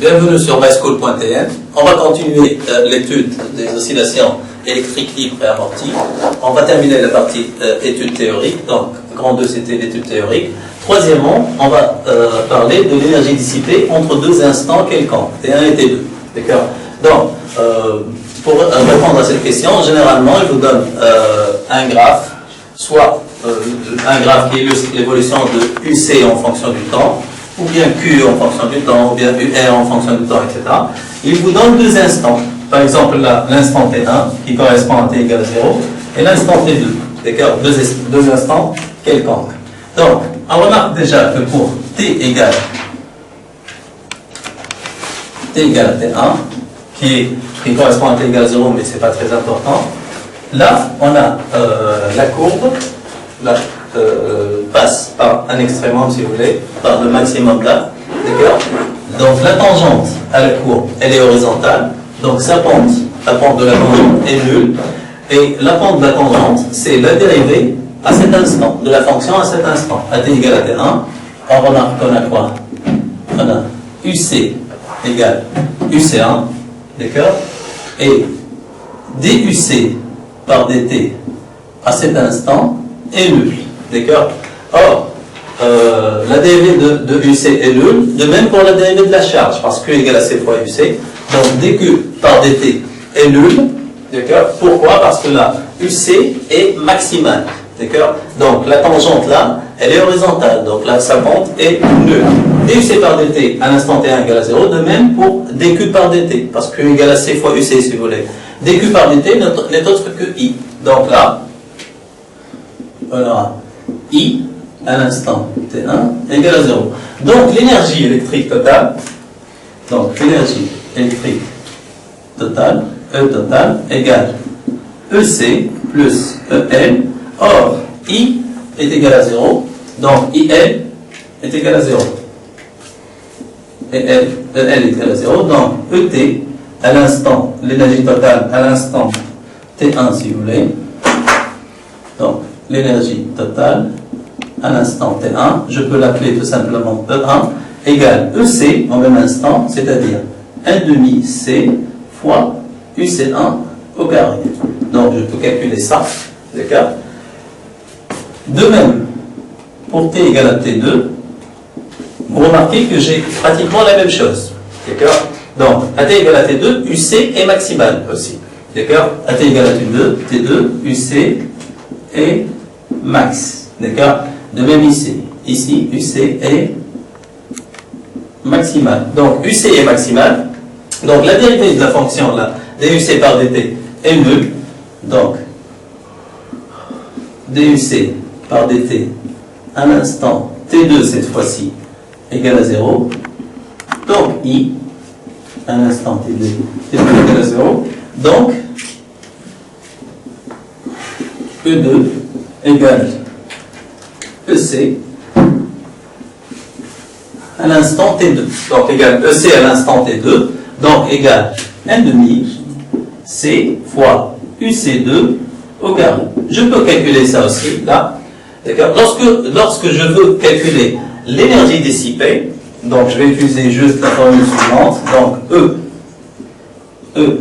Bienvenue sur myschool.tn. On va continuer l'étude des oscillations électriques libres et amorties. On va terminer la partie étude théorique. Donc, grand 2, c'était l'étude théorique. Troisièmement, on va parler de l'énergie dissipée entre deux instants quelconques, T1 et T2. D'accord? Donc, pour répondre à cette question, généralement, je vous donne un graphe, soit un graphe qui illustre l'évolution de UC en fonction du temps, ou bien Q en fonction du temps, ou bien UR en fonction du temps, etc. Il vous donne deux instants. Par exemple, là, l'instant T1, qui correspond à T égale 0, et l'instant T2. D'accord? Deux instants quelconques. Donc, on remarque déjà que pour T égale à T1, qui correspond à T égale 0, mais ce n'est pas très important, là, on a la courbe, passe par un extrémum, si vous voulez, par le maximum là, d'accord? Donc la tangente à la courbe, elle est horizontale, donc sa pente, la pente de la tangente est nulle, et la pente de la tangente, c'est la dérivée à cet instant, de la fonction à cet instant, à t égale à t1, on remarque qu'on a quoi? On a UC égale UC1, d'accord? Et DUC par dt à cet instant est nul. D'accord? Or, la dérivée de UC est nulle, de même pour la dérivée de la charge, parce que Q égale à C fois UC. Donc, dQ par dt est nul. D'accord? Pourquoi? Parce que là, UC est maximale. D'accord? Donc, la tangente là, elle est horizontale. Donc, là, sa pente est nulle. DUC par dt à l'instant T1 égale à 0. De même pour dQ par dt, parce que Q égale à C fois UC, si vous voulez. dQ par dt n'est autre que I. Donc là, on aura I à l'instant T1 égale à 0. Donc l'énergie électrique totale, E totale égale EC plus EL. Or, I est égal à 0, donc IL est égal à 0. Et EL est égal à 0, donc ET à l'instant, l'énergie totale à l'instant T1 si vous voulez. Donc, l'énergie totale à l'instant T1, je peux l'appeler tout simplement E1 égale EC en même instant, c'est-à-dire 1 demi C fois UC1 au carré. Donc, je peux calculer ça, d'accord? De même, pour T égale à T2, vous remarquez que j'ai pratiquement la même chose, d'accord? Donc, à T égale à T2, UC est maximal aussi, d'accord? À T égale à T2, UC est max, d'accord? De même ici, UC est maximal. Donc, UC est maximal. Donc, la dérivée de la fonction là, DUC par dt est nulle. Donc, DUC par dt à l'instant T2 cette fois-ci égale à 0. Donc, I à l'instant T2 égale à 0. Donc, E2 égale EC à l'instant T2. Donc, égale EC à l'instant T2. Donc, égale 1 demi C fois UC2 au carré. Je peux calculer ça aussi, là. D'accord? Lorsque je veux calculer l'énergie dissipée, donc je vais utiliser juste la formule suivante. Donc, E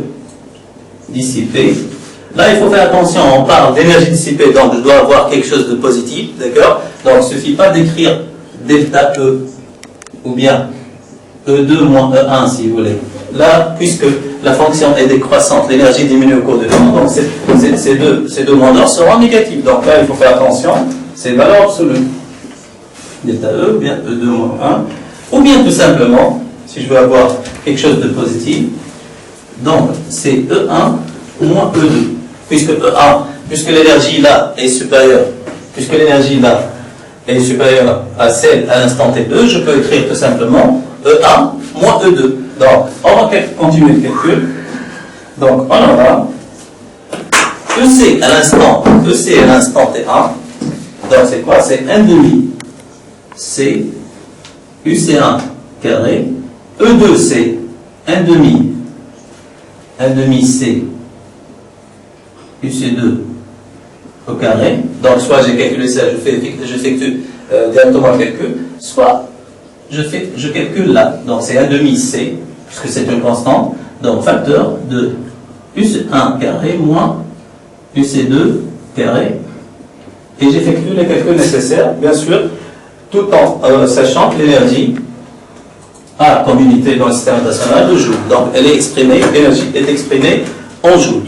dissipée. Là, il faut faire attention, on parle d'énergie dissipée, donc je dois avoir quelque chose de positif, d'accord? Donc, il ne suffit pas d'écrire delta E, ou bien E2 moins E1, si vous voulez. Là, puisque la fonction est décroissante, l'énergie diminue au cours du temps, donc ces deux moindeurs seront négatifs. Donc là, il faut faire attention, c'est valeur absolue. Delta E, ou bien E2 moins 1, ou bien tout simplement, si je veux avoir quelque chose de positif, donc c'est E1 moins E2. Puisque E1, puisque l'énergie là est supérieure, à celle à l'instant T2, je peux écrire tout simplement E1 moins E2. Donc, on va continuer le calcul. Donc, on aura EC à l'instant T1. Donc, c'est quoi? C'est 1 demi C UC1 carré. E2, c'est 1 demi C UC2 au carré. Donc, soit j'ai calculé ça, j'effectue directement le calcul, soit je calcule là. Donc c'est 1 demi C, puisque c'est une constante. Donc facteur de UC1 carré moins UC2 carré. Et j'effectue les calculs nécessaires, bien sûr, tout en sachant que l'énergie a comme unité dans le système international de joule. Donc elle est exprimée, l'énergie est exprimée en joule.